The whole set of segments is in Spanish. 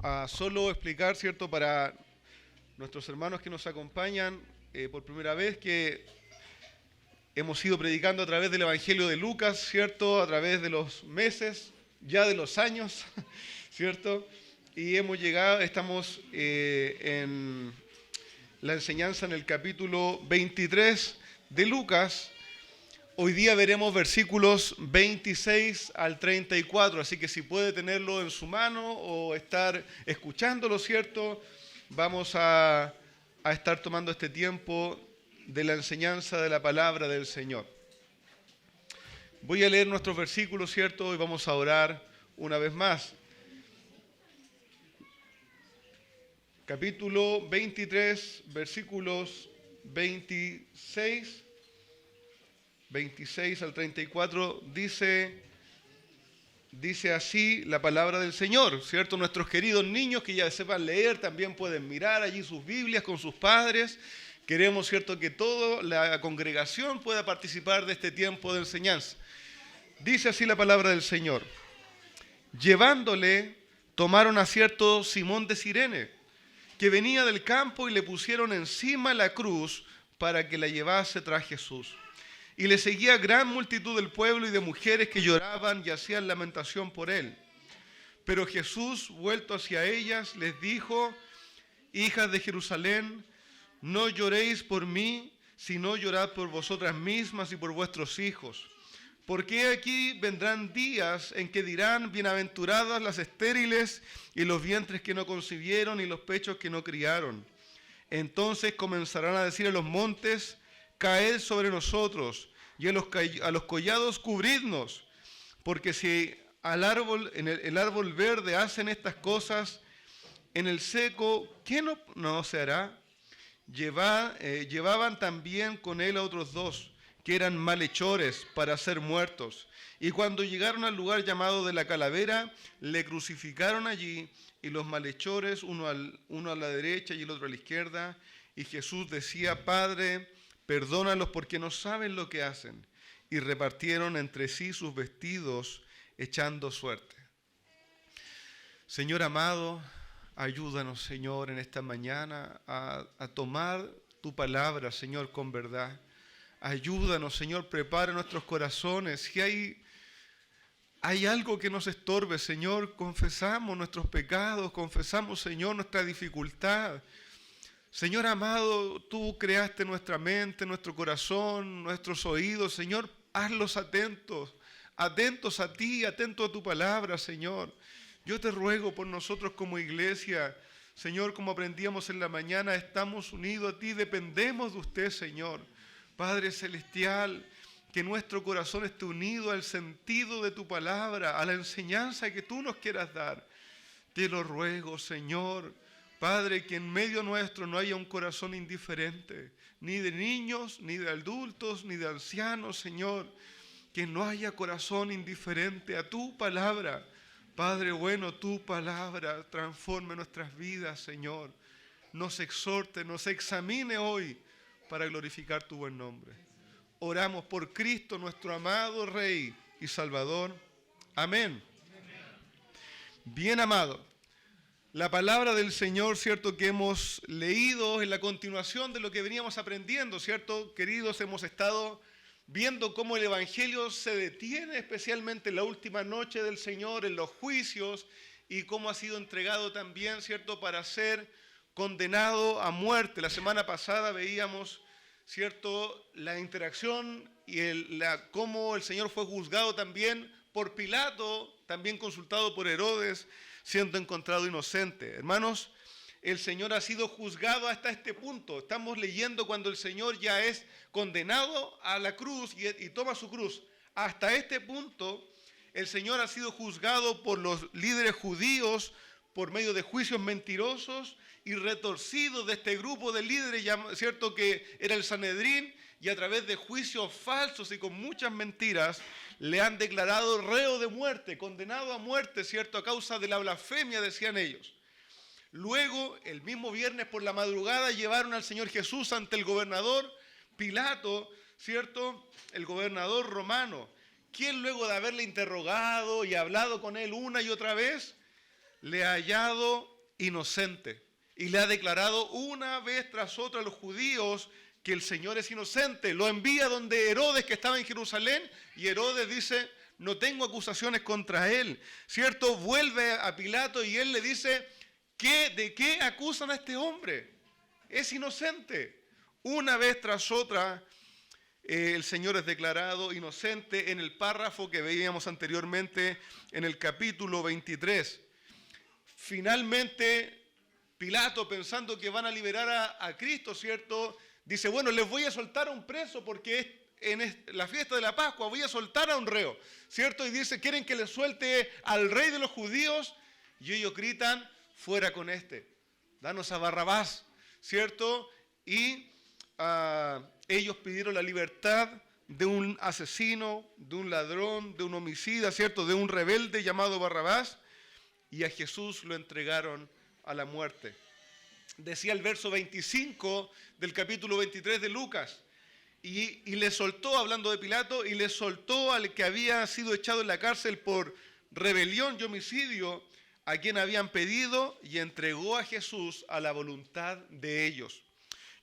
a solo explicar, ¿cierto?, para nuestros hermanos que nos acompañan por primera vez, que hemos ido predicando a través del Evangelio de Lucas, ¿cierto?, a través de los meses, ya de los años, ¿cierto? Y estamos en la enseñanza en el capítulo 23 de Lucas. Hoy día veremos versículos 26 al 34, así que si puede tenerlo en su mano o estar escuchándolo, ¿cierto? Vamos a estar tomando este tiempo de la enseñanza de la palabra del Señor. Voy a leer nuestros versículos, ¿cierto? Y vamos a orar una vez más. Capítulo 23, versículos 26 al 34, dice así la palabra del Señor, ¿cierto? Nuestros queridos niños que ya sepan leer también pueden mirar allí sus Biblias con sus padres. Queremos, ¿cierto?, que toda la congregación pueda participar de este tiempo de enseñanza. Dice así la palabra del Señor. Llevándole, tomaron a cierto Simón de Cirene, que venía del campo, y le pusieron encima la cruz para que la llevase tras Jesús. Y le seguía gran multitud del pueblo y de mujeres que lloraban y hacían lamentación por él. Pero Jesús, vuelto hacia ellas, les dijo: hijas de Jerusalén, no lloréis por mí, sino llorad por vosotras mismas y por vuestros hijos. Porque aquí vendrán días en que dirán: bienaventuradas las estériles y los vientres que no concibieron y los pechos que no criaron. Entonces comenzarán a decir a los montes: caed sobre nosotros, y a los collados cubridnos, porque si el árbol verde hacen estas cosas, en el seco, ¿qué no se hará? Llevaban también con él a otros dos, que eran malhechores para ser muertos. Y cuando llegaron al lugar llamado de la Calavera, le crucificaron allí, y los malhechores, uno a la derecha y el otro a la izquierda. Y Jesús decía: Padre, perdónalos porque no saben lo que hacen. Y repartieron entre sí sus vestidos, echando suerte. Señor amado, ayúdanos, Señor, en esta mañana a tomar tu palabra, Señor, con verdad. Ayúdanos, Señor, prepara nuestros corazones. Si hay algo que nos estorbe, Señor, confesamos nuestros pecados, confesamos, Señor, nuestra dificultad. Señor amado, tú creaste nuestra mente, nuestro corazón, nuestros oídos. Señor, hazlos atentos a ti, atentos a tu palabra, Señor. Yo te ruego por nosotros como iglesia, Señor, como aprendíamos en la mañana, estamos unidos a ti, dependemos de usted, Señor. Padre celestial, que nuestro corazón esté unido al sentido de tu palabra, a la enseñanza que tú nos quieras dar. Te lo ruego, Señor. Padre, que en medio nuestro no haya un corazón indiferente, ni de niños, ni de adultos, ni de ancianos, Señor. Que no haya corazón indiferente a tu palabra. Padre bueno, tu palabra transforme nuestras vidas, Señor. Nos exhorte, nos examine hoy para glorificar tu buen nombre. Oramos por Cristo, nuestro amado Rey y Salvador. Amén. Bien amado. La palabra del Señor, ¿cierto?, que hemos leído en la continuación de lo que veníamos aprendiendo, ¿cierto? Queridos, hemos estado viendo cómo el Evangelio se detiene, especialmente en la última noche del Señor, en los juicios, y cómo ha sido entregado también, ¿cierto?, para ser condenado a muerte. La semana pasada veíamos, ¿cierto?, la interacción y cómo el Señor fue juzgado también por Pilato, también consultado por Herodes, siendo encontrado inocente. Hermanos, el Señor ha sido juzgado hasta este punto. Estamos leyendo cuando el Señor ya es condenado a la cruz y toma su cruz. Hasta este punto, el Señor ha sido juzgado por los líderes judíos por medio de juicios mentirosos y retorcidos de este grupo de líderes, ¿cierto?, que era el Sanedrín, y a través de juicios falsos y con muchas mentiras le han declarado reo de muerte, condenado a muerte, ¿cierto?, a causa de la blasfemia, decían ellos. Luego, el mismo viernes por la madrugada, llevaron al Señor Jesús ante el gobernador Pilato, ¿cierto?, el gobernador romano, quien luego de haberle interrogado y hablado con él una y otra vez, le ha hallado inocente. Y le ha declarado una vez tras otra a los judíos que el Señor es inocente. Lo envía donde Herodes, que estaba en Jerusalén, y Herodes dice, no tengo acusaciones contra él. ¿Cierto? Vuelve a Pilato y él le dice, ¿de qué acusan a este hombre? Es inocente. Una vez tras otra, el Señor es declarado inocente en el párrafo que veíamos anteriormente en el capítulo 23. Finalmente, Pilato, pensando que van a liberar a Cristo, ¿cierto? Dice, bueno, les voy a soltar a un preso porque en la fiesta de la Pascua voy a soltar a un reo, ¿cierto? Y dice, ¿quieren que le suelte al rey de los judíos? Y ellos gritan, fuera con este, danos a Barrabás, ¿cierto? Y ellos pidieron la libertad de un asesino, de un ladrón, de un homicida, ¿cierto? De un rebelde llamado Barrabás, y a Jesús lo entregaron a la muerte. Decía el verso 25 del capítulo 23 de Lucas, y le soltó, hablando de Pilato, y le soltó al que había sido echado en la cárcel por rebelión y homicidio, a quien habían pedido, y entregó a Jesús a la voluntad de ellos.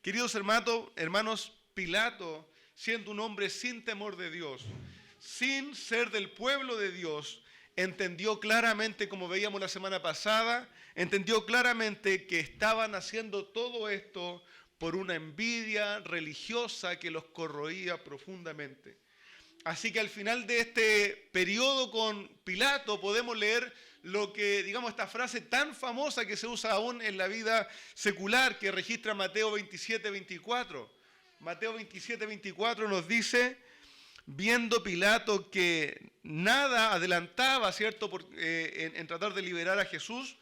Queridos hermanos, Pilato, siendo un hombre sin temor de Dios, sin ser del pueblo de Dios, entendió claramente, como veíamos la semana pasada, entendió claramente que estaban haciendo todo esto por una envidia religiosa que los corroía profundamente. Así que al final de este periodo con Pilato podemos leer lo que, digamos, esta frase tan famosa que se usa aún en la vida secular, que registra Mateo 27, 24. Mateo 27, 24 nos dice, viendo Pilato que nada adelantaba, ¿cierto?, en tratar de liberar a Jesús,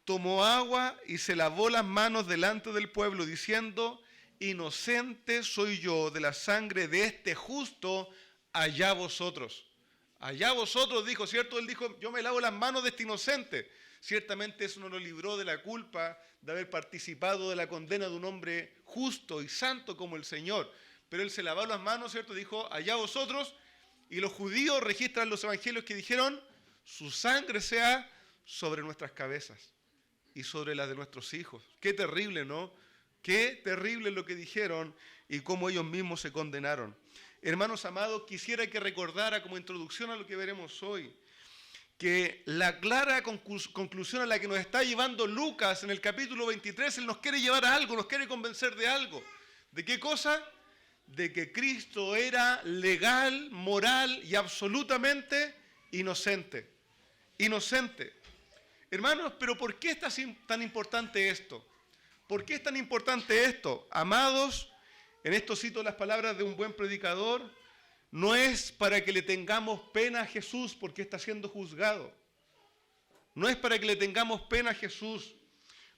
tomó agua y se lavó las manos delante del pueblo, diciendo, inocente soy yo de la sangre de este justo, allá vosotros. Allá vosotros, dijo, ¿cierto? Él dijo, yo me lavo las manos de este inocente. Ciertamente eso no lo libró de la culpa de haber participado de la condena de un hombre justo y santo como el Señor. Pero él se lavó las manos, ¿cierto? Dijo, allá vosotros. Y los judíos registran los evangelios que dijeron, su sangre sea sobre nuestras cabezas y sobre las de nuestros hijos. Qué terrible, ¿no? Qué terrible lo que dijeron y cómo ellos mismos se condenaron. Hermanos amados, quisiera que recordara como introducción a lo que veremos hoy, que la clara conclusión a la que nos está llevando Lucas en el capítulo 23, él nos quiere llevar a algo, nos quiere convencer de algo. ¿De qué cosa? De que Cristo era legal, moral y absolutamente inocente. Inocente. Hermanos, pero ¿por qué es tan importante esto? ¿Por qué es tan importante esto? Amados, en esto cito las palabras de un buen predicador, no es para que le tengamos pena a Jesús porque está siendo juzgado. No es para que le tengamos pena a Jesús.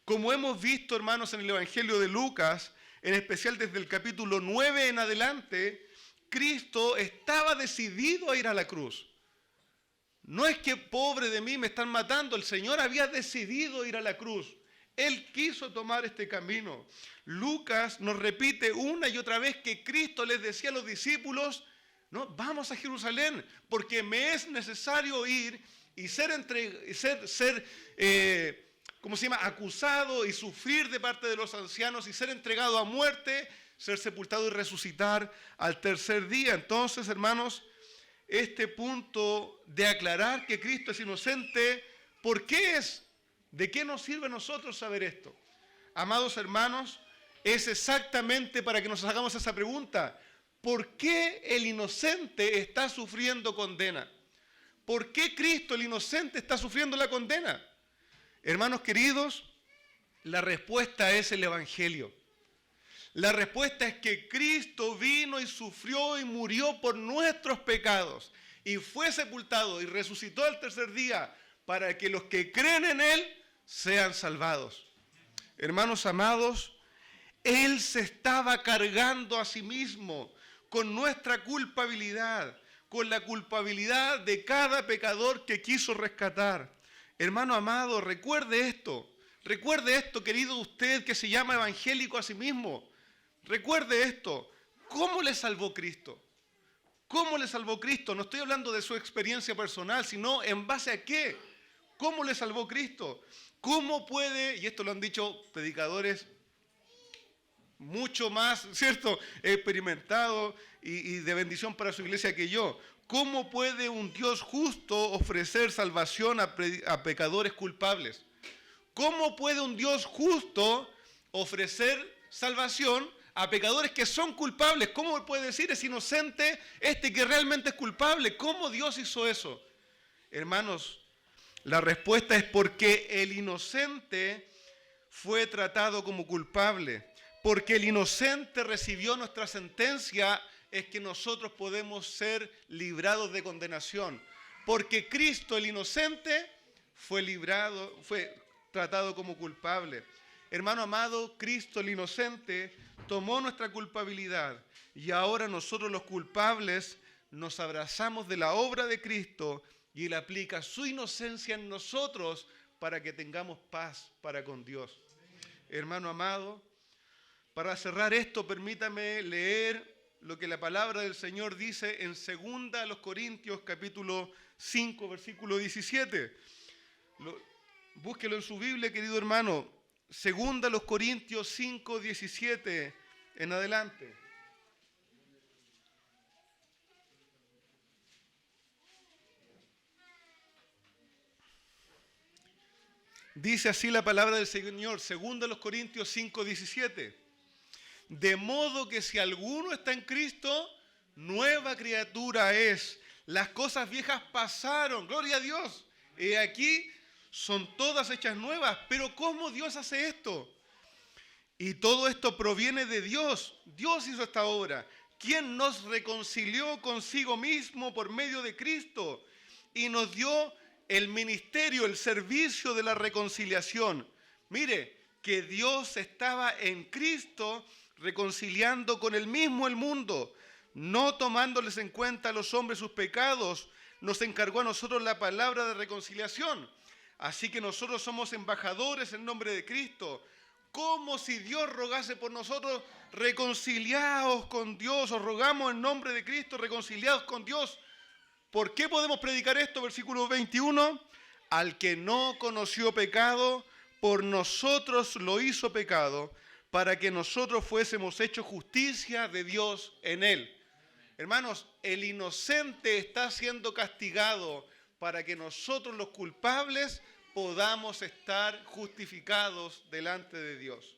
Como hemos visto, hermanos, en el Evangelio de Lucas, en especial desde el capítulo 9 en adelante, Cristo estaba decidido a ir a la cruz. No es que pobre de mí me están matando, el Señor había decidido ir a la cruz. Él quiso tomar este camino. Lucas nos repite una y otra vez que Cristo les decía a los discípulos, no, vamos a Jerusalén, porque me es necesario ir y ser acusado y sufrir de parte de los ancianos y ser entregado a muerte, ser sepultado y resucitar al tercer día. Entonces, hermanos, este punto de aclarar que Cristo es inocente, ¿por qué es? ¿De qué nos sirve a nosotros saber esto? Amados hermanos, es exactamente para que nos hagamos esa pregunta. ¿Por qué el inocente está sufriendo condena? ¿Por qué Cristo, el inocente, está sufriendo la condena? Hermanos queridos, la respuesta es el Evangelio. La respuesta es que Cristo vino y sufrió y murió por nuestros pecados y fue sepultado y resucitó al tercer día para que los que creen en Él sean salvados. Hermanos amados, Él se estaba cargando a sí mismo con nuestra culpabilidad, con la culpabilidad de cada pecador que quiso rescatar. Hermano amado, recuerde esto, querido usted que se llama evangélico a sí mismo. Recuerde esto, ¿cómo le salvó Cristo? ¿Cómo le salvó Cristo? No estoy hablando de su experiencia personal, sino en base a qué. ¿Cómo le salvó Cristo? ¿Cómo puede, y esto lo han dicho predicadores mucho más, ¿cierto?, experimentados y de bendición para su iglesia que yo, ¿cómo puede un Dios justo ofrecer salvación a pecadores culpables? ¿Cómo puede un Dios justo ofrecer salvación a pecadores que son culpables? ¿Cómo puede decir es inocente este que realmente es culpable? ¿Cómo Dios hizo eso? Hermanos, la respuesta es porque el inocente fue tratado como culpable. Porque el inocente recibió nuestra sentencia, es que nosotros podemos ser librados de condenación. Porque Cristo, el inocente, fue tratado como culpable. Hermano amado, Cristo, el inocente, tomó nuestra culpabilidad. Y ahora nosotros los culpables nos abrazamos de la obra de Cristo y Él aplica su inocencia en nosotros para que tengamos paz para con Dios. Hermano amado, para cerrar esto, permítame leer lo que la palabra del Señor dice en 2 Corintios capítulo 5, versículo 17. Búsquelo en su Biblia, querido hermano. 2 Corintios 5, 17 en adelante. Dice así la palabra del Señor, 2 Corintios 5, 17. De modo que si alguno está en Cristo, nueva criatura es. Las cosas viejas pasaron, gloria a Dios. Y aquí son todas hechas nuevas. Pero ¿cómo Dios hace esto? Y todo esto proviene de Dios. Dios hizo esta obra. Quien nos reconcilió consigo mismo por medio de Cristo y nos dio el ministerio, el servicio de la reconciliación. Mire, que Dios estaba en Cristo reconciliando con él mismo el mundo, no tomándoles en cuenta a los hombres sus pecados, nos encargó a nosotros la palabra de reconciliación. Así que nosotros somos embajadores en nombre de Cristo, como si Dios rogase por nosotros, reconciliaos con Dios, os rogamos en nombre de Cristo, reconciliaos con Dios. ¿Por qué podemos predicar esto? Versículo 21, al que no conoció pecado, por nosotros lo hizo pecado, para que nosotros fuésemos hechos justicia de Dios en él. Hermanos, el inocente está siendo castigado para que nosotros los culpables podamos estar justificados delante de Dios.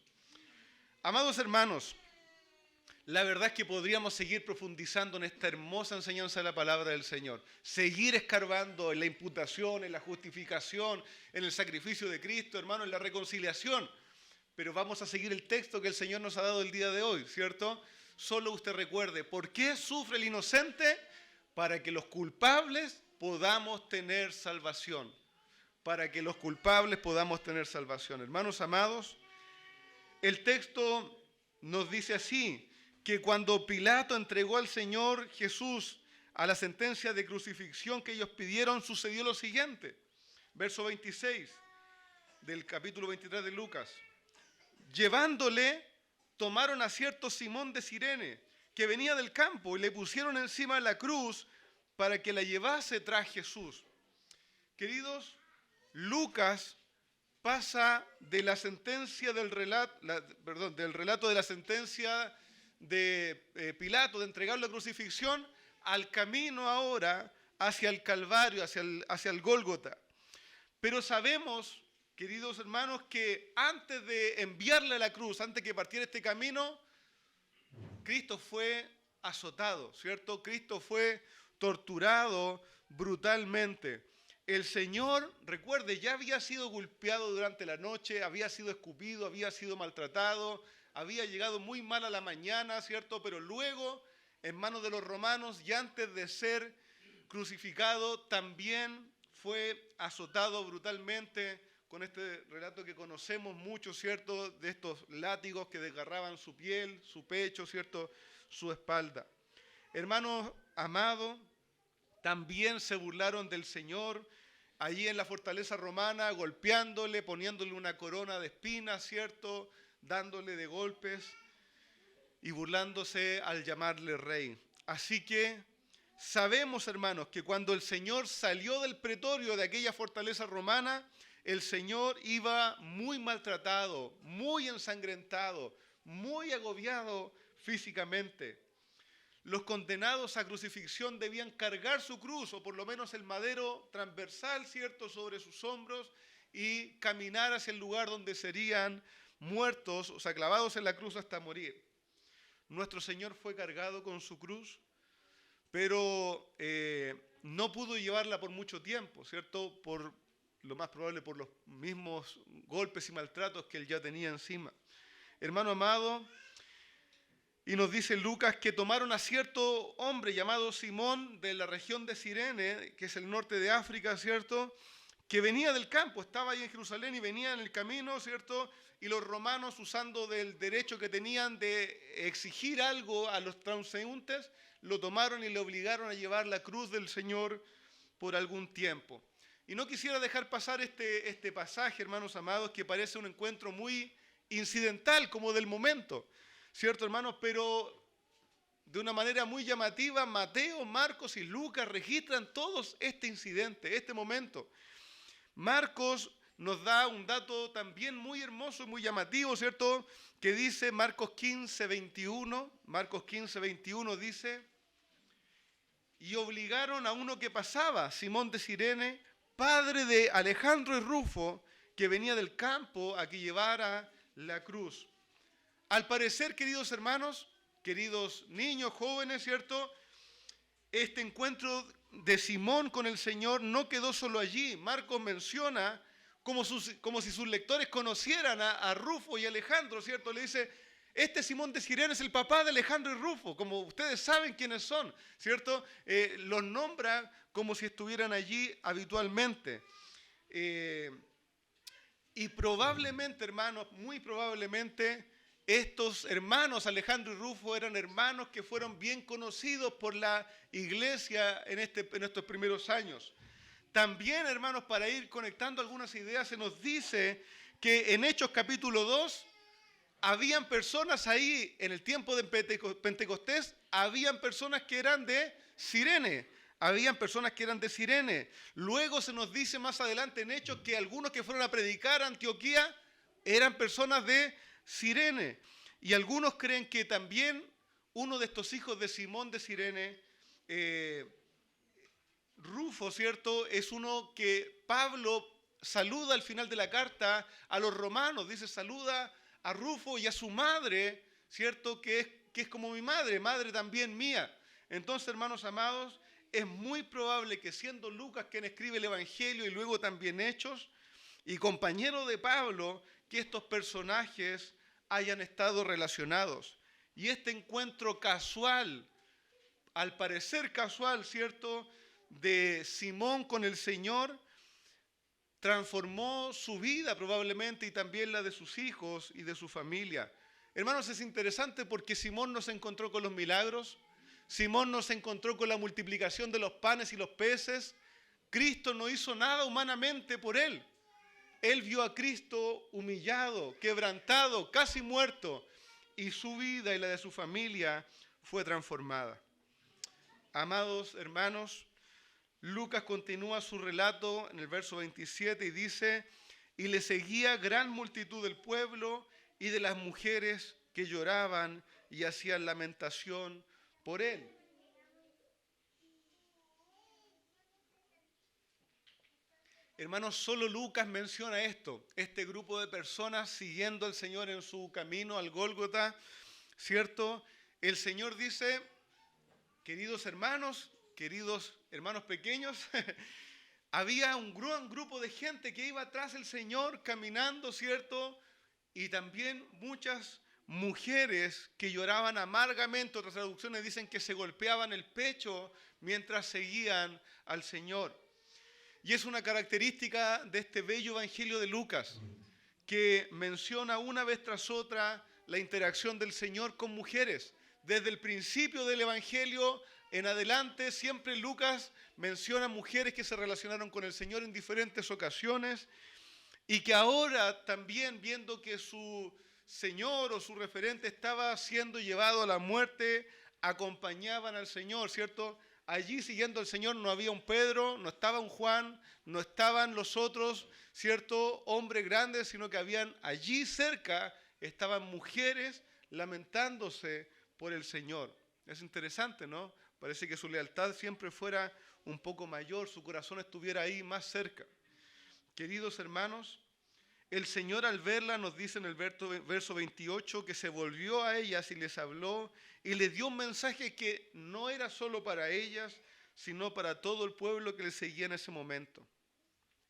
Amados hermanos, la verdad es que podríamos seguir profundizando en esta hermosa enseñanza de la palabra del Señor, seguir escarbando en la imputación, en la justificación, en el sacrificio de Cristo, hermano, en la reconciliación. Pero vamos a seguir el texto que el Señor nos ha dado el día de hoy, ¿cierto? Solo usted recuerde, ¿por qué sufre el inocente? Para que los culpables podamos tener salvación. Para que los culpables podamos tener salvación. Hermanos amados, el texto nos dice así, que cuando Pilato entregó al Señor Jesús a la sentencia de crucifixión que ellos pidieron, sucedió lo siguiente. Verso 26 del capítulo 23 de Lucas. Llevándole, tomaron a cierto Simón de Cirene, que venía del campo, y le pusieron encima de la cruz para que la llevase tras Jesús. Queridos, Lucas pasa de la sentencia del relato de la sentencia de Pilato de entregarlo a crucifixión al camino ahora hacia el Calvario, hacia el Gólgota. Pero sabemos, queridos hermanos, que antes de enviarle a la cruz, antes que partiera este camino, Cristo fue azotado, ¿cierto? Cristo fue torturado brutalmente. El Señor, recuerde, ya había sido golpeado durante la noche, había sido escupido, había sido maltratado, había llegado muy mal a la mañana, ¿cierto? Pero luego, en manos de los romanos, y antes de ser crucificado, también fue azotado brutalmente con este relato que conocemos mucho, ¿cierto? De estos látigos que desgarraban su piel, su pecho, ¿cierto? Su espalda. Hermanos amados, también se burlaron del Señor allí en la fortaleza romana, golpeándole, poniéndole una corona de espinas, ¿cierto? Dándole de golpes y burlándose al llamarle rey. Así que Sabemos, hermanos, que cuando el Señor salió del pretorio de aquella fortaleza romana, el Señor iba muy maltratado, muy ensangrentado, muy agobiado físicamente. Los condenados a crucifixión debían cargar su cruz, o por lo menos el madero transversal, ¿cierto?, sobre sus hombros, y caminar hacia el lugar donde serían muertos, o sea, clavados en la cruz hasta morir. Nuestro Señor fue cargado con su cruz, pero no pudo llevarla por mucho tiempo, ¿cierto? Por lo más probable por los mismos golpes y maltratos que él ya tenía encima. Hermano amado, y nos dice Lucas que tomaron a cierto hombre llamado Simón de la región de Cirene, que es el norte de África, ¿cierto?, que venía del campo, estaba ahí en Jerusalén y venía en el camino, ¿cierto? Y los romanos, usando del derecho que tenían de exigir algo a los transeúntes, lo tomaron y le obligaron a llevar la cruz del Señor por algún tiempo. Y no quisiera dejar pasar este pasaje, hermanos amados, que parece un encuentro muy incidental, como del momento, ¿cierto, hermanos? Pero de una manera muy llamativa, Mateo, Marcos y Lucas registran todos este incidente, este momento. Marcos nos da un dato también muy hermoso y muy llamativo, ¿cierto? Que dice Marcos 15, 21. Marcos 15, 21 dice: y obligaron a uno que pasaba, Simón de Cirene, padre de Alejandro y Rufo, que venía del campo, a que llevara la cruz. Al parecer, queridos hermanos, queridos niños, jóvenes, ¿cierto?, este encuentro de Simón con el Señor no quedó solo allí. Marcos menciona como si sus lectores conocieran a Rufo y Alejandro, ¿cierto? Le dice, este Simón de Cirene es el papá de Alejandro y Rufo, como ustedes saben quiénes son, ¿cierto? Los nombra como si estuvieran allí habitualmente. Y probablemente, hermanos, muy probablemente, estos hermanos, Alejandro y Rufo, eran hermanos que fueron bien conocidos por la iglesia en estos primeros años. También, hermanos, para ir conectando algunas ideas, se nos dice que en Hechos capítulo 2, habían personas ahí, en el tiempo de Pentecostés, habían personas que eran de Cirene. Habían personas que eran de Cirene. Luego se nos dice más adelante en Hechos que algunos que fueron a predicar a Antioquía eran personas de Cirene. Y algunos creen que también uno de estos hijos de Simón de Cirene, Rufo, ¿cierto?, es uno que Pablo saluda al final de la carta a los romanos. Dice, saluda a Rufo y a su madre, ¿cierto?, que es como mi madre, madre también mía. Entonces, hermanos amados, es muy probable que siendo Lucas quien escribe el Evangelio y luego también Hechos, y compañero de Pablo, que estos personajes hayan estado relacionados. Y este encuentro casual, al parecer casual, ¿cierto?, de Simón con el Señor, transformó su vida probablemente y también la de sus hijos y de su familia. Hermanos, es interesante porque Simón no se encontró con los milagros, Simón no se encontró con la multiplicación de los panes y los peces. Cristo no hizo nada humanamente por él. Él vio a Cristo humillado, quebrantado, casi muerto, y su vida y la de su familia fue transformada. Amados hermanos, Lucas continúa su relato en el verso 27 y dice, y le seguía gran multitud del pueblo y de las mujeres que lloraban y hacían lamentación por él. Hermanos, solo Lucas menciona esto, este grupo de personas siguiendo al Señor en su camino al Gólgota, ¿cierto? El Señor dice, queridos hermanos pequeños, había un gran grupo de gente que iba tras el Señor caminando, ¿cierto? Y también muchas mujeres que lloraban amargamente. Otras traducciones dicen que se golpeaban el pecho mientras seguían al Señor. Y es una característica de este bello evangelio de Lucas, que menciona una vez tras otra la interacción del Señor con mujeres. Desde el principio del evangelio en adelante, siempre Lucas menciona mujeres que se relacionaron con el Señor en diferentes ocasiones y que ahora también, viendo que su Señor o su referente estaba siendo llevado a la muerte, acompañaban al Señor, ¿cierto?, allí siguiendo al Señor no había un Pedro, no estaba un Juan, no estaban los otros, ¿cierto?, hombres grandes, sino que habían allí cerca, estaban mujeres lamentándose por el Señor. Es interesante, ¿no? Parece que su lealtad siempre fuera un poco mayor, su corazón estuviera ahí más cerca. Queridos hermanos, el Señor al verla nos dice en el verso 28 que se volvió a ellas y les habló y les dio un mensaje que no era solo para ellas, sino para todo el pueblo que le seguía en ese momento.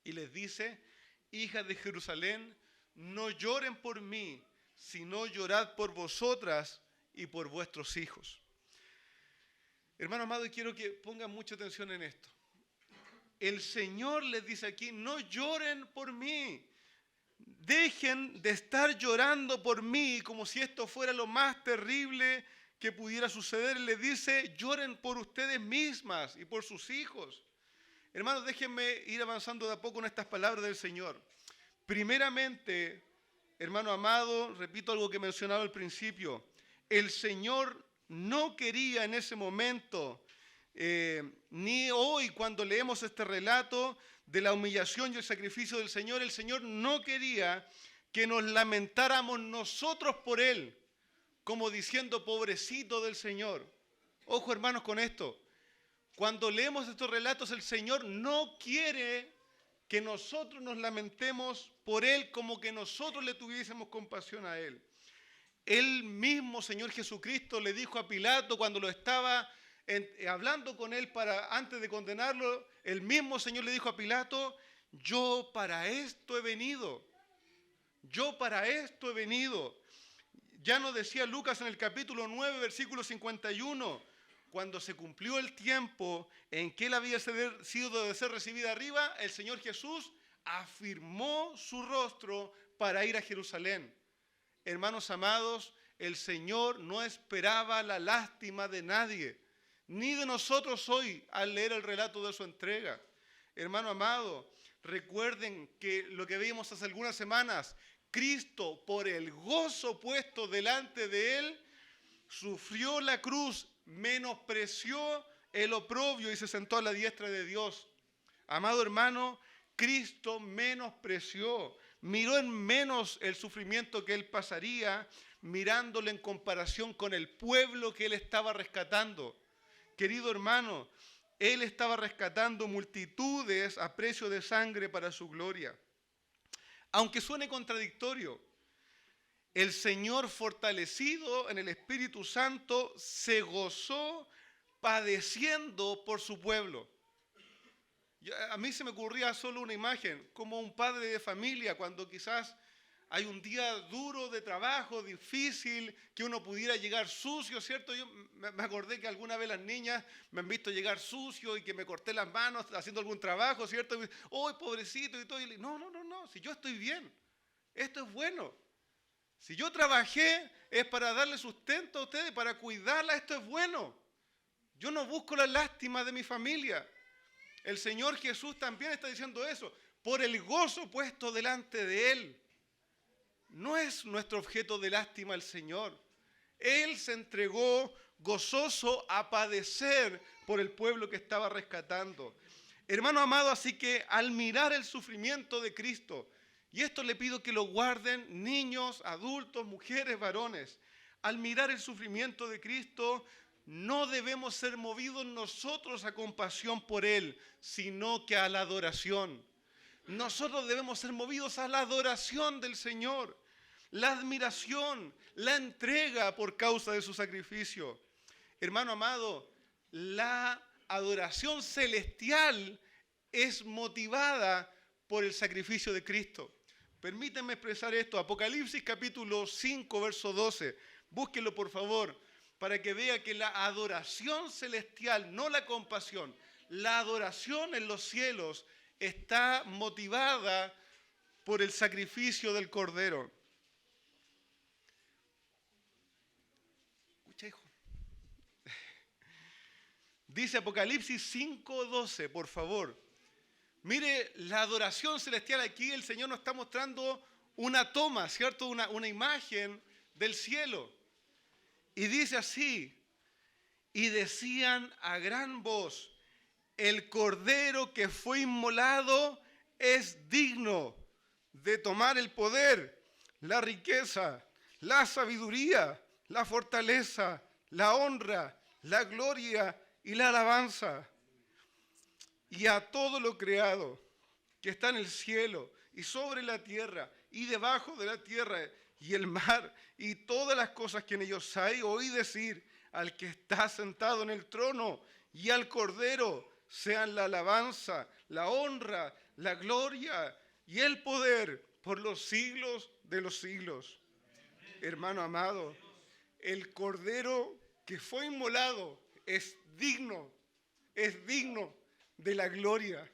Y les dice: hijas de Jerusalén, no lloren por mí, sino llorad por vosotras y por vuestros hijos. Hermano amado, y quiero que pongan mucha atención en esto. El Señor les dice aquí: no lloren por mí. Dejen de estar llorando por mí como si esto fuera lo más terrible que pudiera suceder. Les dice: lloren por ustedes mismas y por sus hijos. Hermanos, déjenme ir avanzando de a poco en estas palabras del Señor. Primeramente, hermano amado, repito algo que mencionaba al principio. El Señor no quería en ese momento, ni hoy cuando leemos este relato de la humillación y el sacrificio del Señor, el Señor no quería que nos lamentáramos nosotros por Él, como diciendo: pobrecito del Señor. Ojo, hermanos, con esto. Cuando leemos estos relatos, el Señor no quiere que nosotros nos lamentemos por Él como que nosotros le tuviésemos compasión a Él. El mismo Señor Jesucristo le dijo a Pilato cuando lo estaba hablando con él antes de condenarlo, el mismo Señor le dijo a Pilato: yo para esto he venido. Yo para esto he venido. Ya nos decía Lucas en el capítulo 9, versículo 51, cuando se cumplió el tiempo en que él había sido de ser recibida arriba, el Señor Jesús afirmó su rostro para ir a Jerusalén. Hermanos amados, el Señor no esperaba la lástima de nadie, ni de nosotros hoy al leer el relato de su entrega. Hermano amado, recuerden que lo que vimos hace algunas semanas, Cristo, por el gozo puesto delante de Él, sufrió la cruz, menospreció el oprobio y se sentó a la diestra de Dios. Amado hermano, Cristo menospreció, miró en menos el sufrimiento que Él pasaría, mirándolo en comparación con el pueblo que Él estaba rescatando. Querido hermano, Él estaba rescatando multitudes a precio de sangre para su gloria. Aunque suene contradictorio, el Señor, fortalecido en el Espíritu Santo, se gozó padeciendo por su pueblo. A mí se me ocurría solo una imagen, como un padre de familia, cuando quizás hay un día duro de trabajo, difícil, que uno pudiera llegar sucio, ¿cierto? Yo me acordé que alguna vez las niñas me han visto llegar sucio y que me corté las manos haciendo algún trabajo, ¿cierto? ¡Oh, pobrecito! Y todo. Y no, si yo estoy bien, esto es bueno. Si yo trabajé es para darle sustento a ustedes, para cuidarla, esto es bueno. Yo no busco la lástima de mi familia. El Señor Jesús también está diciendo eso, por el gozo puesto delante de Él. No es nuestro objeto de lástima el Señor. Él se entregó gozoso a padecer por el pueblo que estaba rescatando. Hermano amado, así que al mirar el sufrimiento de Cristo, y esto le pido que lo guarden niños, adultos, mujeres, varones, al mirar el sufrimiento de Cristo, no debemos ser movidos nosotros a compasión por Él, sino que a la adoración. Nosotros debemos ser movidos a la adoración del Señor, la admiración, la entrega por causa de su sacrificio. Hermano amado, la adoración celestial es motivada por el sacrificio de Cristo. Permítanme expresar esto. Apocalipsis capítulo 5, verso 12. Búsquenlo por favor, para que vea que la adoración celestial, no la compasión, la adoración en los cielos está motivada por el sacrificio del Cordero. Escucha, hijo. Dice Apocalipsis 5:12, por favor. Mire, la adoración celestial aquí, el Señor nos está mostrando una toma, ¿cierto? Una imagen del cielo. Y dice así: y decían a gran voz: el Cordero que fue inmolado es digno de tomar el poder, la riqueza, la sabiduría, la fortaleza, la honra, la gloria y la alabanza. Y a todo lo creado que está en el cielo y sobre la tierra y debajo de la tierra y el mar y todas las cosas que en ellos hay, oí decir al que está sentado en el trono y al Cordero sean la alabanza, la honra, la gloria y el poder por los siglos de los siglos. Hermano amado, el Cordero que fue inmolado es digno de la gloria.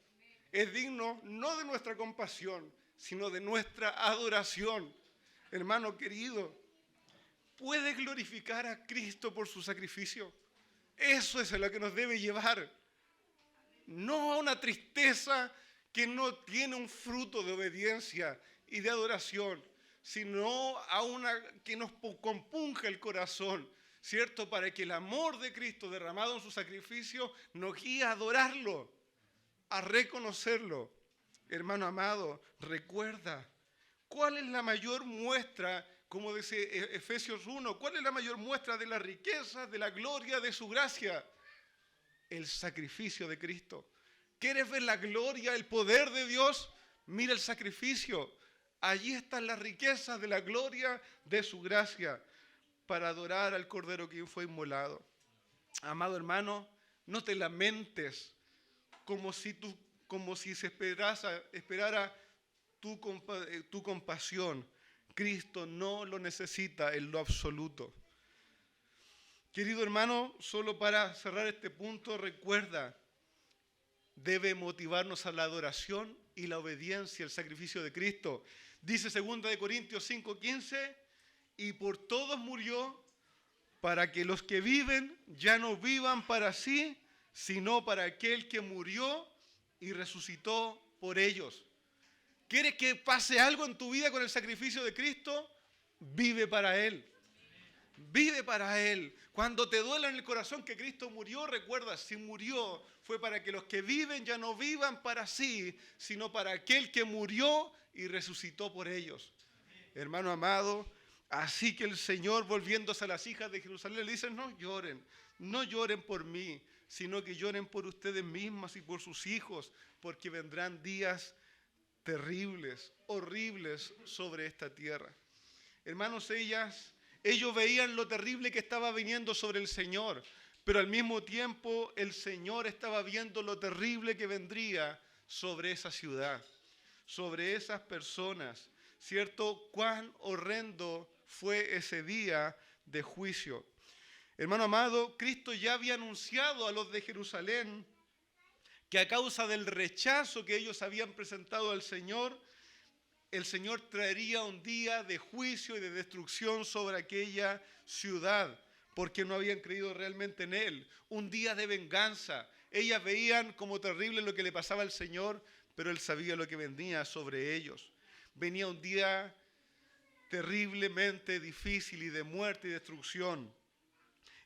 Es digno no de nuestra compasión, sino de nuestra adoración. Hermano querido, ¿puede glorificar a Cristo por su sacrificio? Eso es a lo que nos debe llevar. No a una tristeza que no tiene un fruto de obediencia y de adoración, sino a una que nos compunja el corazón, ¿cierto? Para que el amor de Cristo derramado en su sacrificio nos guíe a adorarlo, a reconocerlo. Hermano amado, recuerda, ¿cuál es la mayor muestra, como dice Efesios 1, cuál es la mayor muestra de la riqueza, de la gloria, de su gracia? El sacrificio de Cristo. ¿Quieres ver la gloria, el poder de Dios? Mira el sacrificio. Allí están las riquezas de la gloria de su gracia para adorar al Cordero que fue inmolado. Amado hermano, no te lamentes como si se esperara tu compasión. Cristo no lo necesita en lo absoluto. Querido hermano, solo para cerrar este punto, recuerda, debe motivarnos a la adoración y la obediencia al sacrificio de Cristo. Dice 2 Corintios 5:15, y por todos murió, para que los que viven ya no vivan para sí, sino para aquel que murió y resucitó por ellos. ¿Quieres que pase algo en tu vida con el sacrificio de Cristo? Vive para Él. Vive para Él. Cuando te duela en el corazón que Cristo murió, recuerda, si murió fue para que los que viven ya no vivan para sí, sino para aquel que murió y resucitó por ellos. Hermano amado, así que el Señor, volviéndose a las hijas de Jerusalén, le dice: no lloren por mí, sino que lloren por ustedes mismas y por sus hijos, porque vendrán días terribles, horribles sobre esta tierra. Hermanos, ellos veían lo terrible que estaba viniendo sobre el Señor, pero al mismo tiempo el Señor estaba viendo lo terrible que vendría sobre esa ciudad, sobre esas personas, ¿cierto? Cuán horrendo fue ese día de juicio. Hermano amado, Cristo ya había anunciado a los de Jerusalén que a causa del rechazo que ellos habían presentado al Señor, el Señor traería un día de juicio y de destrucción sobre aquella ciudad, porque no habían creído realmente en Él. Un día de venganza. Ellas veían como terrible lo que le pasaba al Señor, pero Él sabía lo que venía sobre ellos. Venía un día terriblemente difícil y de muerte y destrucción.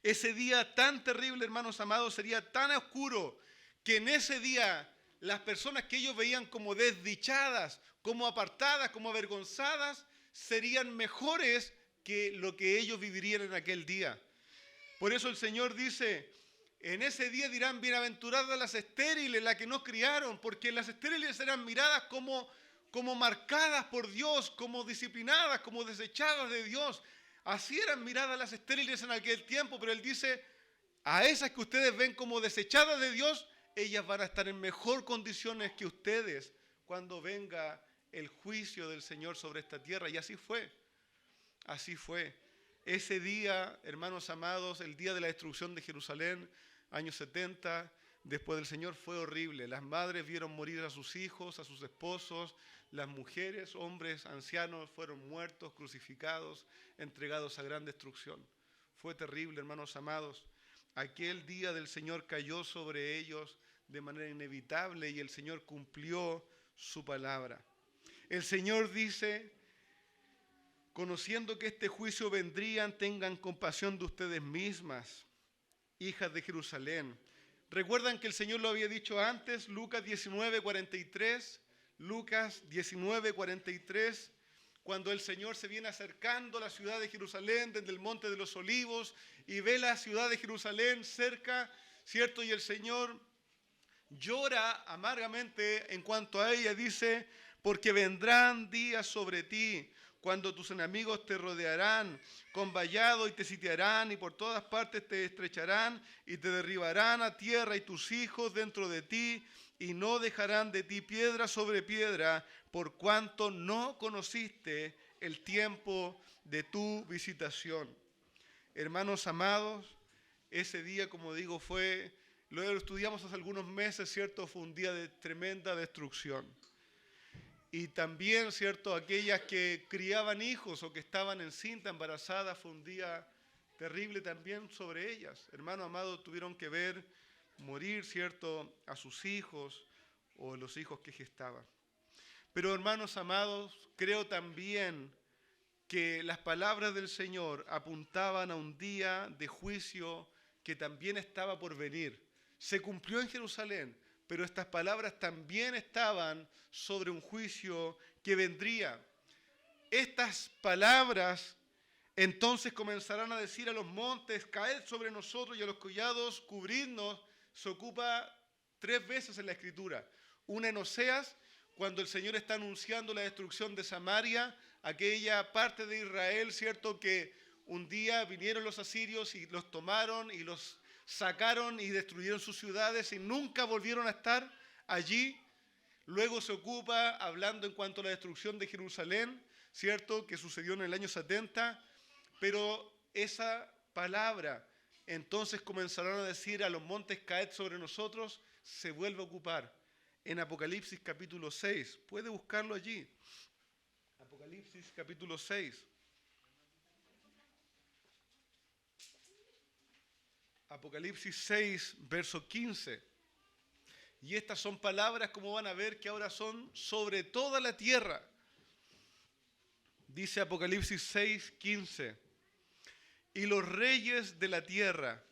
Ese día tan terrible, hermanos amados, sería tan oscuro que en ese día las personas que ellos veían como desdichadas, como apartadas, como avergonzadas, serían mejores que lo que ellos vivirían en aquel día. Por eso el Señor dice: en ese día dirán, bienaventuradas las estériles, las que no criaron, porque las estériles serán miradas como marcadas por Dios, como disciplinadas, como desechadas de Dios. Así eran miradas las estériles en aquel tiempo, pero Él dice: a esas que ustedes ven como desechadas de Dios, ellas van a estar en mejor condiciones que ustedes cuando venga el juicio del Señor sobre esta tierra. Y así fue, así fue. Ese día, hermanos amados, el día de la destrucción de Jerusalén, año 70, después del Señor, fue horrible. Las madres vieron morir a sus hijos, a sus esposos. Las mujeres, hombres, ancianos fueron muertos, crucificados, entregados a gran destrucción. Fue terrible, hermanos amados. Aquel día del Señor cayó sobre ellos de manera inevitable y el Señor cumplió su palabra. El Señor dice: conociendo que este juicio vendría, tengan compasión de ustedes mismas hijas de Jerusalén. ¿Recuerdan que el Señor lo había dicho antes? Lucas 19:43. Lucas 19:43. Cuando el Señor se viene acercando a la ciudad de Jerusalén desde el Monte de los Olivos y ve la ciudad de Jerusalén cerca, ¿cierto? Y el Señor llora amargamente en cuanto a ella, dice, porque vendrán días sobre ti cuando tus enemigos te rodearán con vallado y te sitiarán y por todas partes te estrecharán y te derribarán a tierra y tus hijos dentro de ti y no dejarán de ti piedra sobre piedra por cuanto no conociste el tiempo de tu visitación. Hermanos amados, ese día, como digo, lo estudiamos hace algunos meses, ¿cierto? Fue un día de tremenda destrucción. Y también, ¿cierto? Aquellas que criaban hijos o que estaban encinta, embarazadas, fue un día terrible también sobre ellas. Hermanos amados, tuvieron que ver morir, ¿cierto? A sus hijos o los hijos que gestaban. Pero, hermanos amados, creo también que las palabras del Señor apuntaban a un día de juicio que también estaba por venir. Se cumplió en Jerusalén, pero estas palabras también estaban sobre un juicio que vendría. Estas palabras entonces comenzarán a decir a los montes, caed sobre nosotros, y a los collados, cubridnos. Se ocupa 3 veces en la Escritura. Una en Oseas, cuando el Señor está anunciando la destrucción de Samaria, aquella parte de Israel, ¿cierto? Que un día vinieron los asirios y los tomaron y los sacaron y destruyeron sus ciudades y nunca volvieron a estar allí. Luego se ocupa hablando en cuanto a la destrucción de Jerusalén, ¿cierto? Que sucedió en el año 70, pero esa palabra entonces comenzarán a decir a los montes caed sobre nosotros, se vuelve a ocupar en Apocalipsis capítulo 6. Puede buscarlo allí. Apocalipsis capítulo 6. Apocalipsis 6, verso 15. Y estas son palabras, como van a ver, que ahora son sobre toda la tierra. Dice Apocalipsis 6, 15. Y los reyes de la tierra,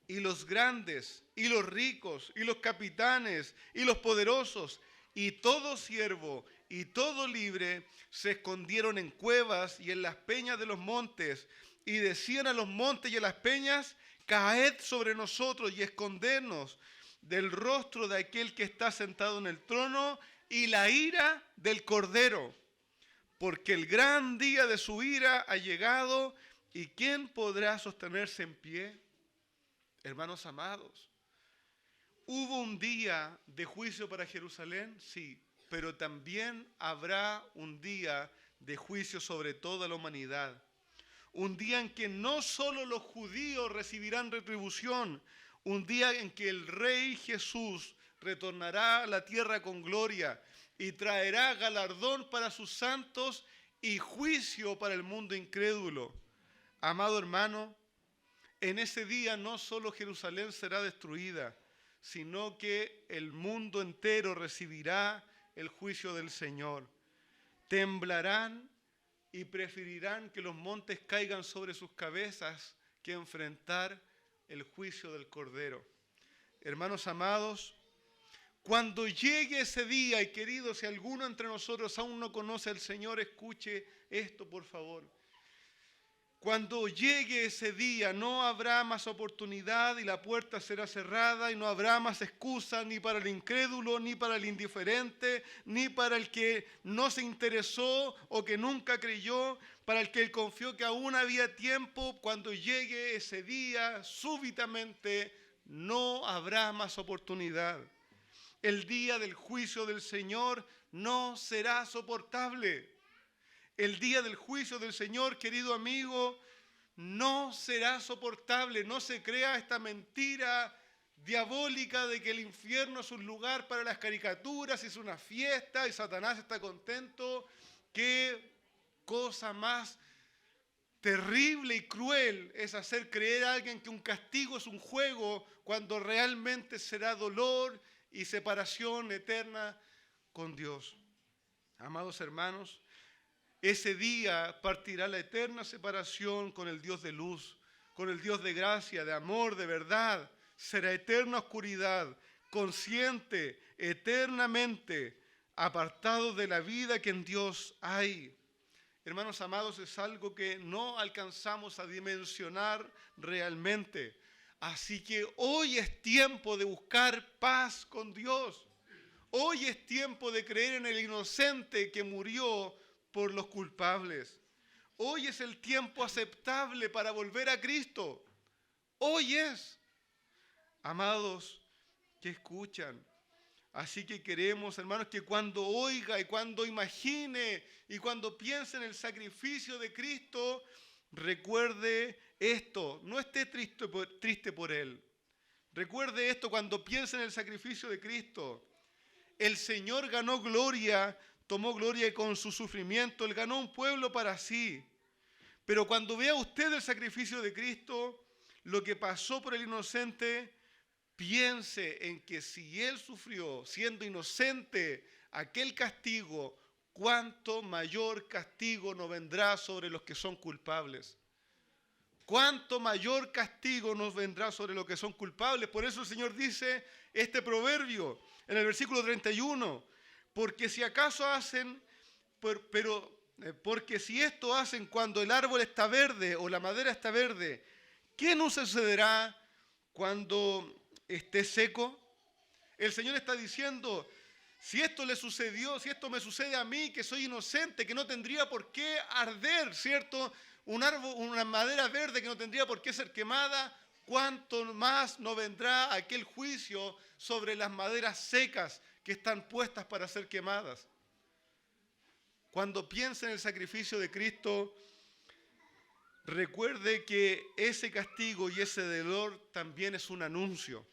y los grandes, y los ricos, y los capitanes, y los poderosos, y todo siervo, y todo libre, se escondieron en cuevas y en las peñas de los montes, y decían a los montes y a las peñas, caed sobre nosotros y escondernos del rostro de aquel que está sentado en el trono y la ira del Cordero, porque el gran día de su ira ha llegado, y ¿quién podrá sostenerse en pie? Hermanos amados, ¿hubo un día de juicio para Jerusalén? Sí, pero también habrá un día de juicio sobre toda la humanidad. Un día en que no solo los judíos recibirán retribución, un día en que el Rey Jesús retornará a la tierra con gloria y traerá galardón para sus santos y juicio para el mundo incrédulo. Amado hermano, en ese día no solo Jerusalén será destruida, sino que el mundo entero recibirá el juicio del Señor. Temblarán y preferirán que los montes caigan sobre sus cabezas que enfrentar el juicio del Cordero. Hermanos amados, cuando llegue ese día, y queridos, si alguno entre nosotros aún no conoce al Señor, escuche esto por favor. Cuando llegue ese día no habrá más oportunidad y la puerta será cerrada y no habrá más excusa ni para el incrédulo, ni para el indiferente, ni para el que no se interesó o que nunca creyó, para el que confió que aún había tiempo. Cuando llegue ese día, súbitamente no habrá más oportunidad. El día del juicio del Señor no será soportable. El día del juicio del Señor, querido amigo, no será soportable. No se crea esta mentira diabólica de que el infierno es un lugar para las caricaturas, es una fiesta y Satanás está contento. Qué cosa más terrible y cruel es hacer creer a alguien que un castigo es un juego cuando realmente será dolor y separación eterna con Dios. Amados hermanos, ese día partirá la eterna separación con el Dios de luz, con el Dios de gracia, de amor, de verdad, será eterna oscuridad, consciente, eternamente apartado de la vida que en Dios hay. Hermanos amados, es algo que no alcanzamos a dimensionar realmente. Así que hoy es tiempo de buscar paz con Dios. Hoy es tiempo de creer en el inocente que murió por los culpables. Hoy es el tiempo aceptable para volver a Cristo. Hoy es. Amados que escuchan. Así que queremos, hermanos, que cuando oiga y cuando imagine y cuando piense en el sacrificio de Cristo, recuerde esto. No esté triste por Él. Recuerde esto cuando piense en el sacrificio de Cristo. El Señor ganó gloria, tomó gloria con su sufrimiento. Él ganó un pueblo para sí. Pero cuando vea usted el sacrificio de Cristo, lo que pasó por el inocente, piense en que si Él sufrió, siendo inocente, aquel castigo, cuánto mayor castigo nos vendrá sobre los que son culpables. Cuánto mayor castigo nos vendrá sobre los que son culpables. Por eso el Señor dice este proverbio en el versículo 31. Porque si acaso hacen, porque si esto hacen cuando el árbol está verde o la madera está verde, ¿qué nos sucederá cuando esté seco? El Señor está diciendo, si esto le sucedió, si esto me sucede a mí, que soy inocente, que no tendría por qué arder, ¿cierto? Un árbol, una madera verde que no tendría por qué ser quemada, ¿cuánto más no vendrá aquel juicio sobre las maderas secas que están puestas para ser quemadas? Cuando piense en el sacrificio de Cristo, recuerde que ese castigo y ese dolor también es un anuncio.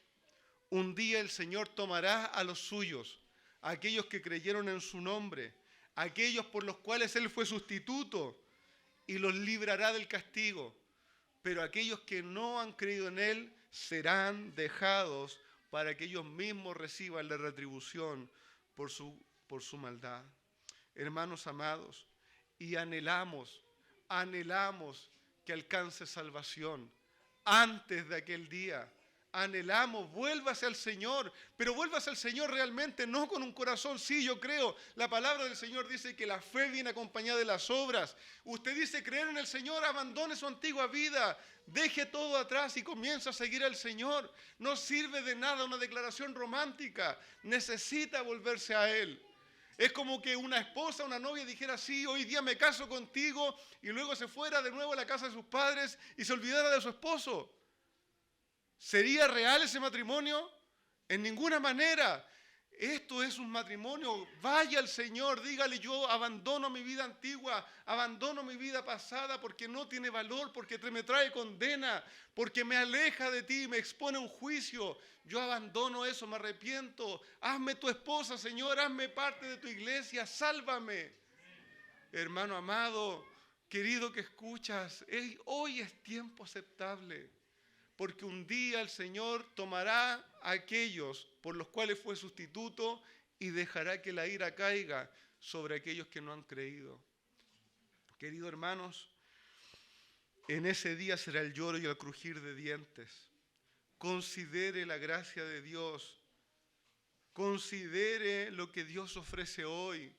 Un día el Señor tomará a los suyos, a aquellos que creyeron en su nombre, a aquellos por los cuales Él fue sustituto, y los librará del castigo. Pero aquellos que no han creído en Él serán dejados para que ellos mismos reciban la retribución por su maldad. Hermanos amados, y anhelamos que alcance salvación antes de aquel día. Anhelamos, vuélvase al Señor, pero vuélvase al Señor realmente, no con un corazón, sí, yo creo. La palabra del Señor dice que la fe viene acompañada de las obras. Usted dice creer en el Señor, abandone su antigua vida, deje todo atrás y comienza a seguir al Señor. No sirve de nada una declaración romántica, necesita volverse a Él. Es como que una esposa, una novia dijera, sí, hoy día me caso contigo, y luego se fuera de nuevo a la casa de sus padres y se olvidara de su esposo. ¿Sería real ese matrimonio? En ninguna manera. Esto es un matrimonio. Vaya al Señor, dígale, yo abandono mi vida antigua, abandono mi vida pasada porque no tiene valor, porque me trae condena, porque me aleja de ti, me expone a un juicio. Yo abandono eso, me arrepiento. Hazme tu esposa, Señor, hazme parte de tu iglesia, sálvame. Hermano amado, querido que escuchas, hoy es tiempo aceptable. Porque un día el Señor tomará a aquellos por los cuales fue sustituto y dejará que la ira caiga sobre aquellos que no han creído. Queridos hermanos, en ese día será el lloro y el crujir de dientes. Considere la gracia de Dios. Considere lo que Dios ofrece hoy.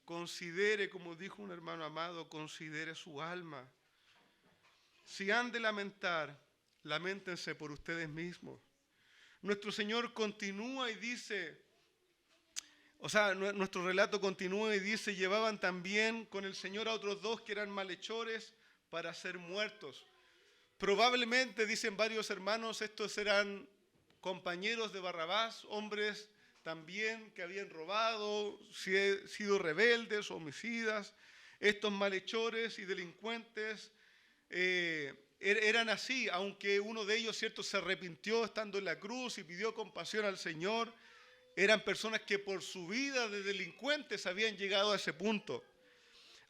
Considere, como dijo un hermano amado, considere su alma. Si han de lamentar, lamentense por ustedes mismos. Nuestro Señor continúa y dice, nuestro relato continúa y dice, llevaban también con el Señor a otros dos que eran malhechores para ser muertos. Probablemente, dicen varios hermanos, estos eran compañeros de Barrabás, hombres también que habían robado, sido rebeldes, homicidas. Estos malhechores y delincuentes eran así, aunque uno de ellos, ¿cierto?, se arrepintió estando en la cruz y pidió compasión al Señor. Eran personas que por su vida de delincuentes habían llegado a ese punto.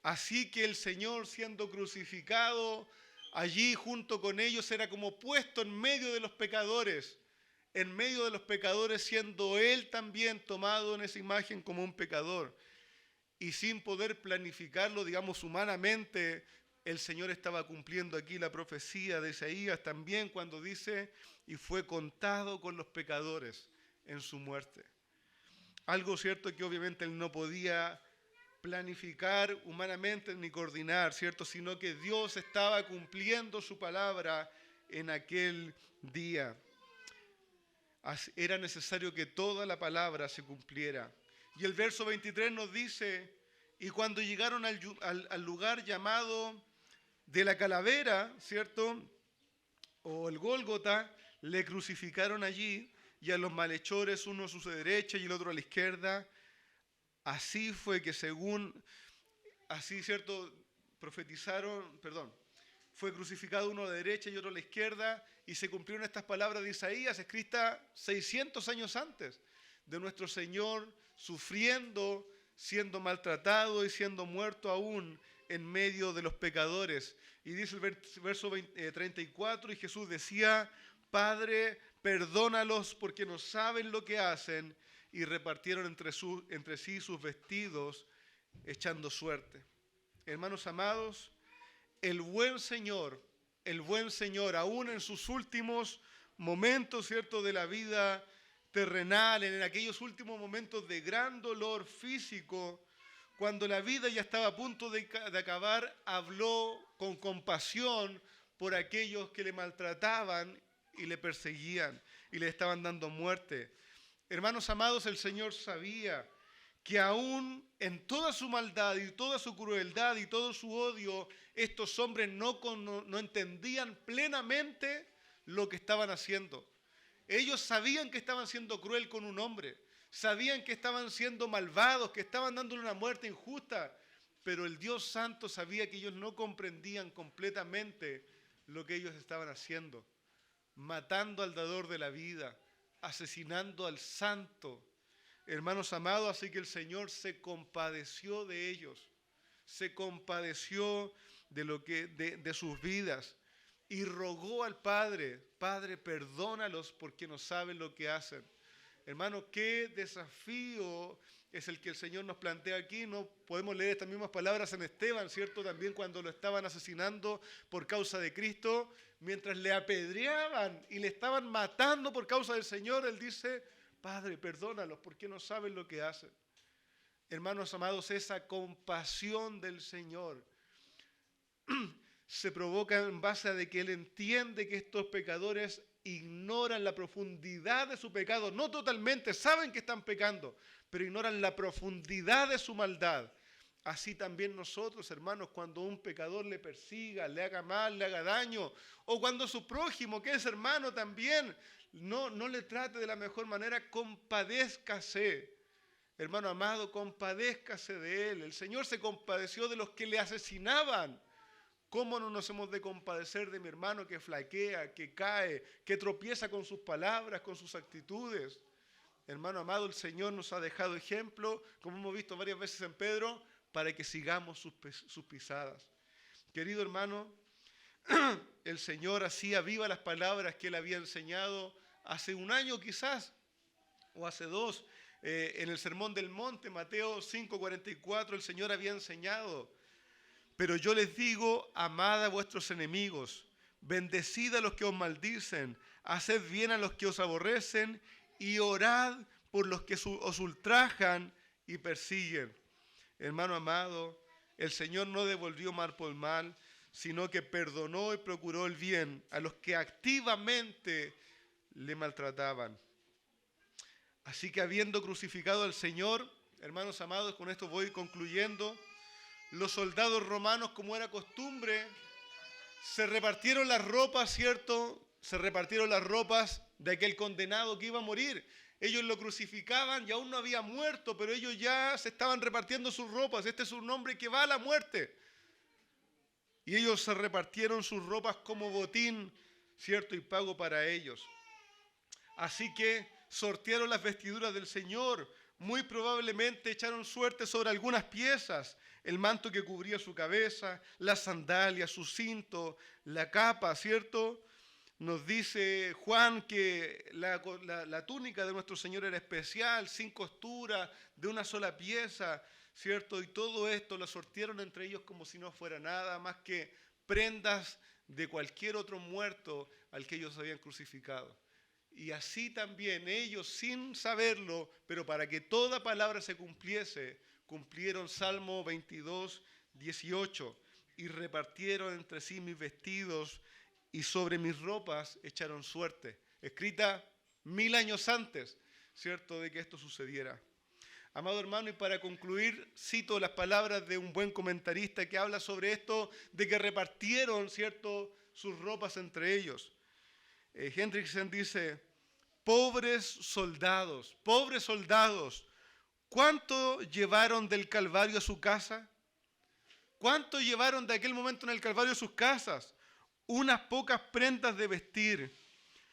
Así que el Señor, siendo crucificado allí junto con ellos, era como puesto en medio de los pecadores, siendo Él también tomado en esa imagen como un pecador. Y sin poder planificarlo, digamos, humanamente, el Señor estaba cumpliendo aquí la profecía de Isaías también cuando dice, y fue contado con los pecadores en su muerte. Algo cierto que obviamente él no podía planificar humanamente ni coordinar, ¿cierto? Sino que Dios estaba cumpliendo su palabra en aquel día. Era necesario que toda la palabra se cumpliera. Y el verso 23 nos dice, y cuando llegaron al lugar llamado de la calavera, ¿cierto? O el Gólgota, le crucificaron allí, y a los malhechores, uno a su derecha y el otro a la izquierda. Así fue que así, ¿cierto? Fue crucificado uno a la derecha y otro a la izquierda, y se cumplieron estas palabras de Isaías, escritas 600 años antes, de nuestro Señor sufriendo, siendo maltratado y siendo muerto aún en medio de los pecadores. Y dice el verso 34, y Jesús decía, Padre, perdónalos porque no saben lo que hacen, y repartieron entre sí sus vestidos, echando suerte. Hermanos amados, el buen Señor, aún en sus últimos momentos, ¿cierto?, de la vida terrenal, en aquellos últimos momentos de gran dolor físico, cuando la vida ya estaba a punto de acabar, habló con compasión por aquellos que le maltrataban y le perseguían y le estaban dando muerte. Hermanos amados, el Señor sabía que aún en toda su maldad y toda su crueldad y todo su odio, estos hombres no entendían plenamente lo que estaban haciendo. Ellos sabían que estaban siendo cruel con un hombre, sabían que estaban siendo malvados, que estaban dándole una muerte injusta, pero el Dios Santo sabía que ellos no comprendían completamente lo que ellos estaban haciendo, matando al dador de la vida, asesinando al santo. Hermanos amados, así que el Señor se compadeció de ellos, se compadeció de sus vidas y rogó al Padre, Padre, perdónalos porque no saben lo que hacen. Hermano, qué desafío es el que el Señor nos plantea aquí. No podemos leer estas mismas palabras en Esteban, ¿cierto? También cuando lo estaban asesinando por causa de Cristo, mientras le apedreaban y le estaban matando por causa del Señor, Él dice, Padre, perdónalos porque no saben lo que hacen. Hermanos amados, esa compasión del Señor se provoca en base a de que Él entiende que estos pecadores ignoran la profundidad de su pecado, no totalmente, saben que están pecando, pero ignoran la profundidad de su maldad. Así también nosotros, hermanos, cuando un pecador le persiga, le haga mal, le haga daño, o cuando su prójimo, que es hermano también, no le trate de la mejor manera, compadézcase. Hermano amado, compadézcase de él. El Señor se compadeció de los que le asesinaban. ¿Cómo no nos hemos de compadecer de mi hermano que flaquea, que cae, que tropieza con sus palabras, con sus actitudes? Hermano amado, el Señor nos ha dejado ejemplo, como hemos visto varias veces en Pedro, para que sigamos sus pisadas. Querido hermano, el Señor hacía viva las palabras que Él había enseñado hace un año quizás, o hace dos, en el Sermón del Monte, Mateo 5:44, el Señor había enseñado, pero yo les digo, amad a vuestros enemigos, bendecid a los que os maldicen, haced bien a los que os aborrecen y orad por los que os ultrajan y persiguen. Hermano amado, el Señor no devolvió mal por mal, sino que perdonó y procuró el bien a los que activamente le maltrataban. Así que habiendo crucificado al Señor, hermanos amados, con esto voy concluyendo, los soldados romanos, como era costumbre, se repartieron las ropas, ¿cierto? Se repartieron las ropas de aquel condenado que iba a morir. Ellos lo crucificaban y aún no había muerto, pero ellos ya se estaban repartiendo sus ropas. Este es un hombre que va a la muerte. Y ellos se repartieron sus ropas como botín, ¿cierto? Y pago para ellos. Así que sortearon las vestiduras del Señor. Muy probablemente echaron suerte sobre algunas piezas, el manto que cubría su cabeza, las sandalias, su cinto, la capa, ¿cierto? Nos dice Juan que la túnica de nuestro Señor era especial, sin costura, de una sola pieza, ¿cierto? Y todo esto lo sortieron entre ellos como si no fuera nada más que prendas de cualquier otro muerto al que ellos habían crucificado. Y así también ellos, sin saberlo, pero para que toda palabra se cumpliese, cumplieron Salmo 22, 18, y repartieron entre sí mis vestidos y sobre mis ropas echaron suerte. Escrita 1000 años antes, ¿cierto?, de que esto sucediera. Amado hermano, y para concluir, cito las palabras de un buen comentarista que habla sobre esto, de que repartieron, ¿cierto?, sus ropas entre ellos. Hendrickson dice: pobres soldados, ¿cuánto llevaron del Calvario a su casa? ¿Cuánto llevaron de aquel momento en el Calvario a sus casas? Unas pocas prendas de vestir.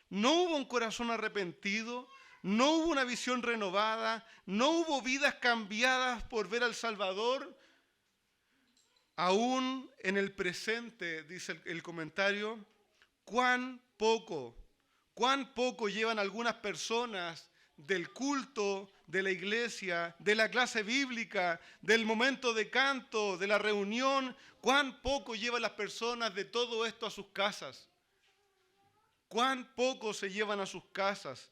No hubo un corazón arrepentido, no hubo una visión renovada, no hubo vidas cambiadas por ver al Salvador. Aún en el presente, dice el comentario, cuán poco llevan algunas personas del culto, de la iglesia, de la clase bíblica, del momento de canto, de la reunión, cuán poco llevan las personas de todo esto a sus casas. Cuán poco se llevan a sus casas.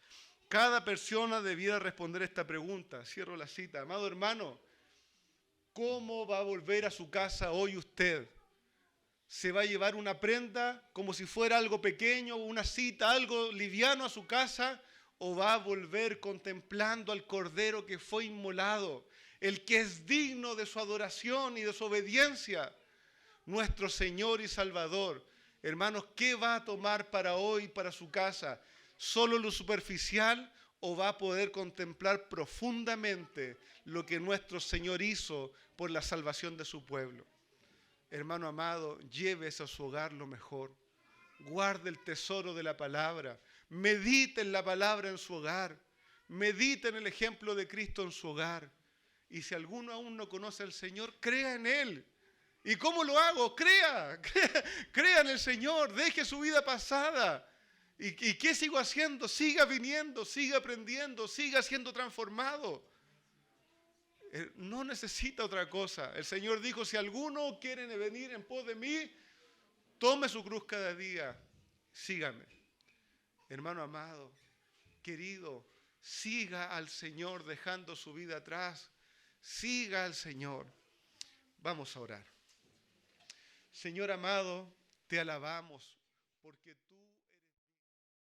Cada persona debiera responder esta pregunta. Cierro la cita. Amado hermano, ¿cómo va a volver a su casa hoy usted? ¿Se va a llevar una prenda como si fuera algo pequeño, una cita, algo liviano a su casa? ¿O va a volver contemplando al Cordero que fue inmolado, el que es digno de su adoración y de su obediencia, nuestro Señor y Salvador? Hermanos, ¿qué va a tomar para hoy, para su casa? ¿Solo lo superficial o va a poder contemplar profundamente lo que nuestro Señor hizo por la salvación de su pueblo? Hermano amado, llévese a su hogar lo mejor. Guarde el tesoro de la palabra. Medite en la palabra en su hogar. Medite en el ejemplo de Cristo en su hogar. Y si alguno aún no conoce al Señor, crea en Él. ¿Y cómo lo hago? Crea en el Señor. Deje su vida pasada. ¿Y qué sigo haciendo? Siga viniendo, siga aprendiendo, siga siendo transformado. No necesita otra cosa. El Señor dijo: si alguno quiere venir en pos de mí, tome su cruz cada día, sígame. Hermano amado, querido, siga al Señor dejando su vida atrás. Siga al Señor. Vamos a orar. Señor amado, te alabamos porque tú